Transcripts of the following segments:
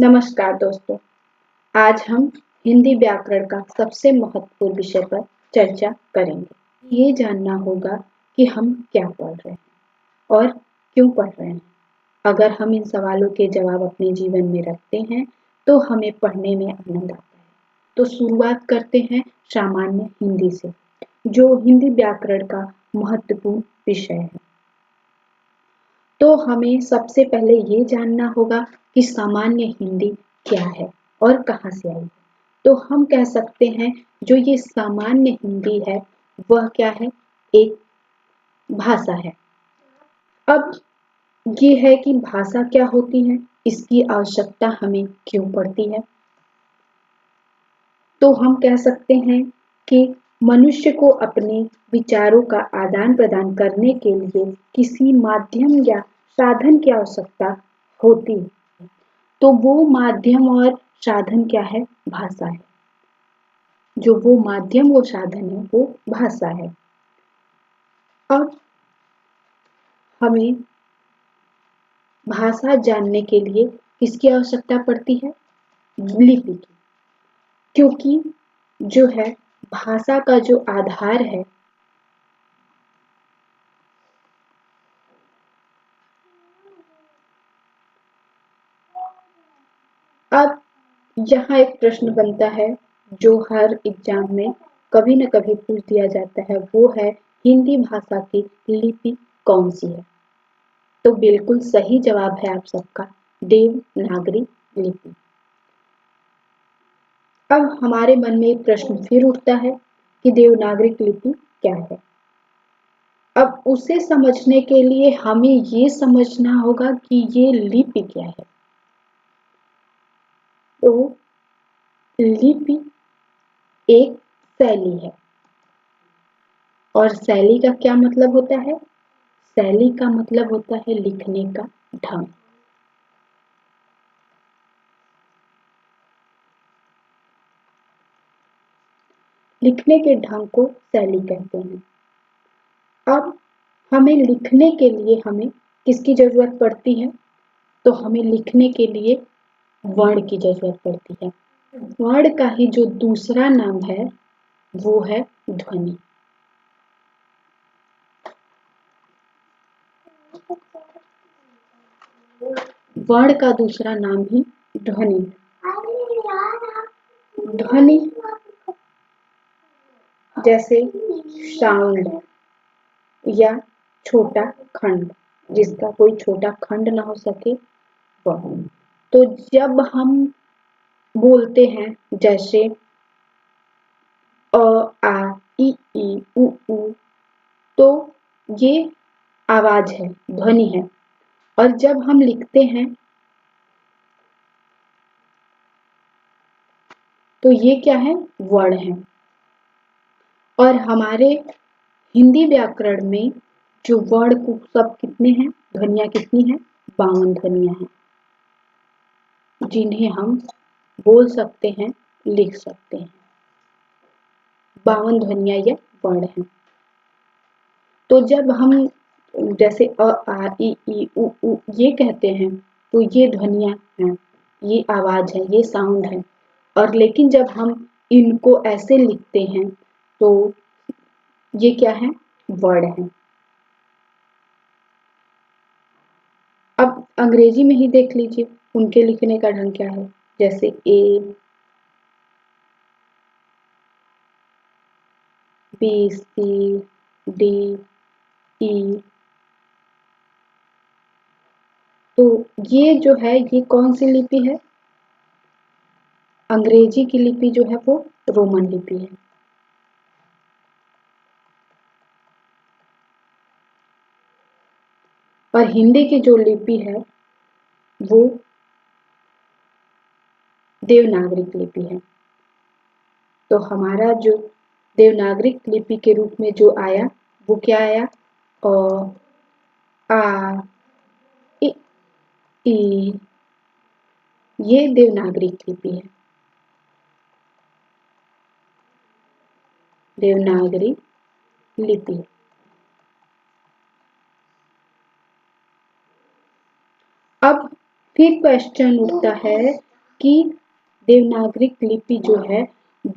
नमस्कार दोस्तों। आज हम हिंदी व्याकरण का सबसे महत्वपूर्ण विषय पर चर्चा करेंगे। ये जानना होगा कि हम क्या पढ़ रहे हैं और क्यों पढ़ रहे हैं। अगर हम इन सवालों के जवाब अपने जीवन में रखते हैं तो हमें पढ़ने में आनंद आता है। तो शुरुआत करते हैं सामान्य हिंदी से, जो हिंदी व्याकरण का महत्वपूर्ण विषय है। तो हमें सबसे पहले ये जानना होगा कि सामान्य हिंदी क्या है और कहाँ से आई है। तो हम कह सकते हैं जो ये सामान्य हिंदी है वह क्या है, एक भाषा है। अब ये है कि भाषा क्या होती है, इसकी आवश्यकता हमें क्यों पड़ती है। तो हम कह सकते हैं कि मनुष्य को अपने विचारों का आदान प्रदान करने के लिए किसी माध्यम या साधन की आवश्यकता होती है। तो वो माध्यम और साधन क्या है, भाषा है। जो वो माध्यम वो साधन है वो भाषा है। अब हमें भाषा जानने के लिए किसकी आवश्यकता पड़ती है, लिपि की। क्योंकि जो है भाषा का जो आधार है अब यहाँ एक प्रश्न बनता है जो हर एग्जाम में कभी न कभी पूछ दिया जाता है, वो है हिंदी भाषा की लिपि कौन सी है। तो बिल्कुल सही जवाब है आप सबका, देवनागरी लिपि। अब हमारे मन में एक प्रश्न फिर उठता है कि देवनागरी लिपि क्या है। अब उसे समझने के लिए हमें ये समझना होगा कि ये लिपि क्या है। तो लिपि एक शैली है। और शैली का क्या मतलब होता है, शैली का मतलब होता है लिखने का ढंग। लिखने के ढंग को शैली कहते हैं। अब हमें लिखने के लिए हमें किसकी जरूरत पड़ती है, तो हमें लिखने के लिए वर्ण की जरूरत पड़ती है। वर्ण का ही जो दूसरा नाम है वो है ध्वनि। वर्ण का दूसरा नाम ही ध्वनि। ध्वनि जैसे साउंड या छोटा खंड, जिसका कोई छोटा खंड ना हो सके वह। तो जब हम बोलते हैं जैसे अ आ इ ई उ ऊ, तो ये आवाज है, ध्वनि है। और जब हम लिखते हैं तो ये क्या है, वर्ण है। और हमारे हिंदी व्याकरण में जो वर्ण को सब कितने हैं, ध्वनियां कितनी हैं, 52 ध्वनियां हैं, जिन्हें हम बोल सकते हैं, लिख सकते हैं। 52 ध्वनियां या वर्ण हैं। तो जब हम जैसे अ आ इ ई उ ऊ ये कहते हैं तो ये ध्वनियां हैं, ये आवाज है, ये साउंड है। और लेकिन जब हम इनको ऐसे लिखते हैं तो ये क्या है, वर्ण है। अब अंग्रेजी में ही देख लीजिए उनके लिखने का ढंग क्या है, जैसे A B C D E. तो ये जो है ये कौन सी लिपि है, अंग्रेजी की लिपि जो है वो रोमन लिपि है। और हिंदी की जो लिपि है वो देवनागरिक लिपि है। तो हमारा जो देवनागरिक लिपि के रूप में जो आया वो क्या आया, अ आ इ ई, ये देवनागरिक लिपि है, देवनागरी लिपि। अब फिर क्वेश्चन उठता है कि देवनागरिक लिपि जो है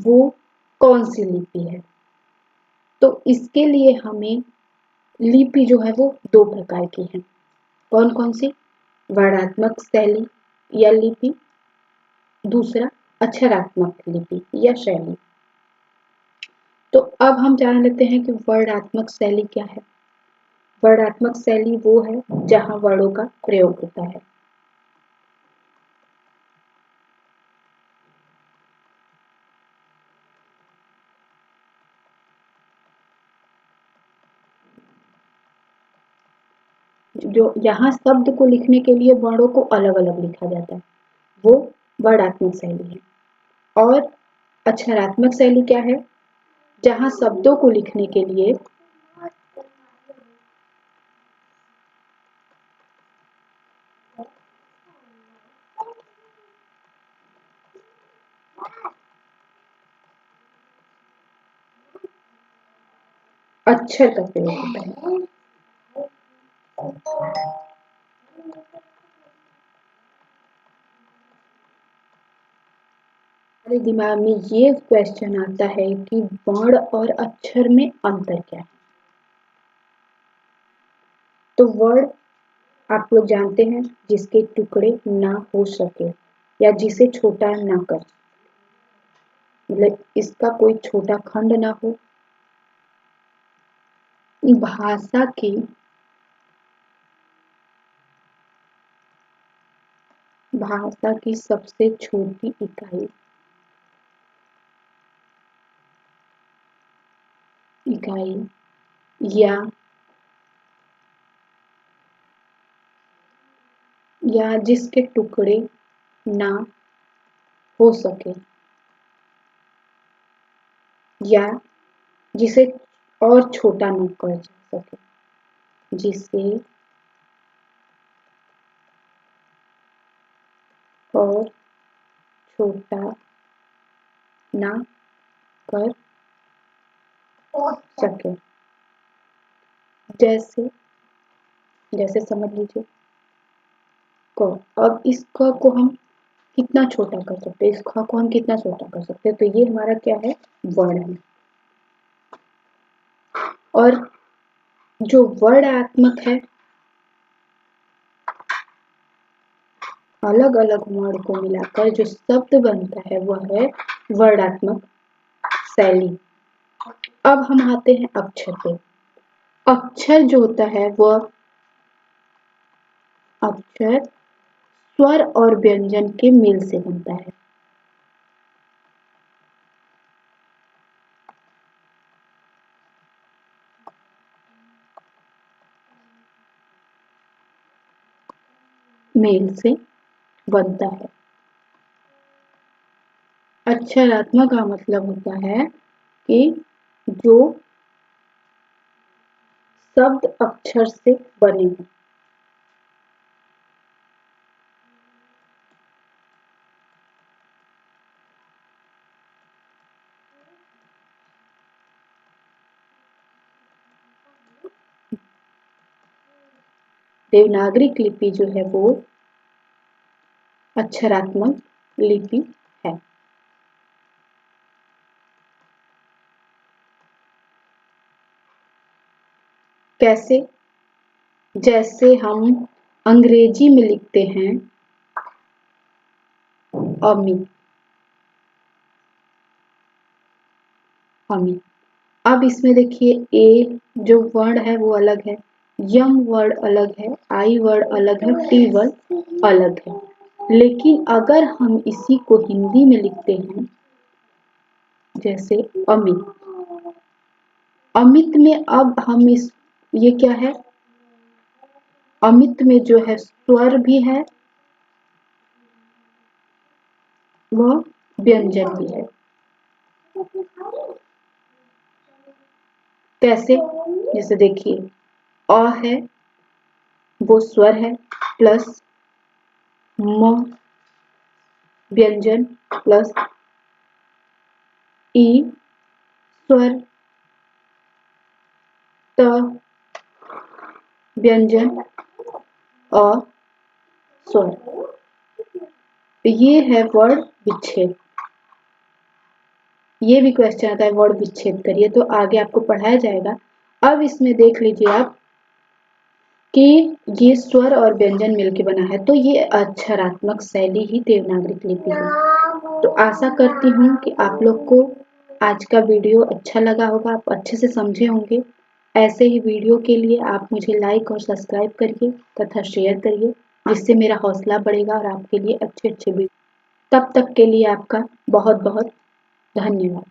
वो कौन सी लिपि है। तो इसके लिए हमें लिपि जो है वो दो प्रकार की है। कौन कौन सी? वर्णात्मक शैली या लिपि, दूसरा अक्षरात्मक लिपि या शैली। तो अब हम जान लेते हैं कि वर्णात्मक शैली क्या है। वर्णात्मक शैली वो है जहां वर्णों का प्रयोग होता है। जो यहाँ शब्द को लिखने के लिए वर्णों को अलग अलग लिखा जाता है, वो वर्णात्मक शैली है। और अक्षरात्मक शैली क्या है? जहां शब्दों को लिखने के लिए अक्षर का प्रयोग होता है। मेरे दिमाग में ये क्वेश्चन आता है कि वर्ण और अक्षर में अंतर क्या है। तो वर्ण आप लोग जानते हैं जिसके टुकड़े ना हो सके या जिसे छोटा ना कर, मतलब इसका कोई छोटा खंड ना हो। भाषा की सबसे छोटी इकाई या जिसके टुकड़े ना हो सके या जिसे और छोटा न कर जा सके, जिसे और छोटा ना कर सके। जैसे जैसे समझ लीजिए क। अब इस क को हम कितना छोटा कर सकते हैं, इस ख को हम कितना छोटा कर सकते हैं, तो ये हमारा क्या है? वर्ण है। और जो वर्णात्मक है, अलग अलग वर्ण को मिलाकर जो शब्द बनता है वह है वर्णात्मक शैली। अब हम आते हैं अक्षर पे। अक्षर जो होता है वह अक्षर स्वर और व्यंजन के मेल से बनता है। मेल से बनता है। अक्षरात्मक का मतलब होता है कि जो शब्द अक्षर से बने हैं। देवनागरिक लिपि जो है वो अक्षरात्मक लिपि है। कैसे? जैसे हम अंग्रेजी में लिखते हैं अमी, अमी। अब इसमें देखिए ए जो वर्ण है वो अलग है, यम वर्ण अलग है, आई वर्ण अलग है, टी वर्ण अलग है। लेकिन अगर हम इसी को हिंदी में लिखते हैं जैसे अमित, अमित में अब हम ये क्या है? अमित में जो है स्वर भी है, वह व्यंजन भी है। कैसे? जैसे देखिए अ है वो स्वर है प्लस म व्यंजन प्लस ई स्वर, त व्यंजन, अ स्वर। ये है वर्ड विच्छेद। ये भी क्वेश्चन आता है वर्ड विच्छेद करिए, तो आगे आपको पढ़ाया जाएगा। अब इसमें देख लीजिए आप कि ये स्वर और व्यंजन मिलके बना है, तो ये अक्षरात्मक शैली ही देवनागरी लिपि है। तो आशा करती हूँ कि आप लोग को आज का वीडियो अच्छा लगा होगा, आप अच्छे से समझे होंगे। ऐसे ही वीडियो के लिए आप मुझे लाइक और सब्सक्राइब करिए तथा शेयर करिए, जिससे मेरा हौसला बढ़ेगा और आपके लिए अच्छे अच्छे वीडियो। तब तक के लिए आपका बहुत बहुत धन्यवाद।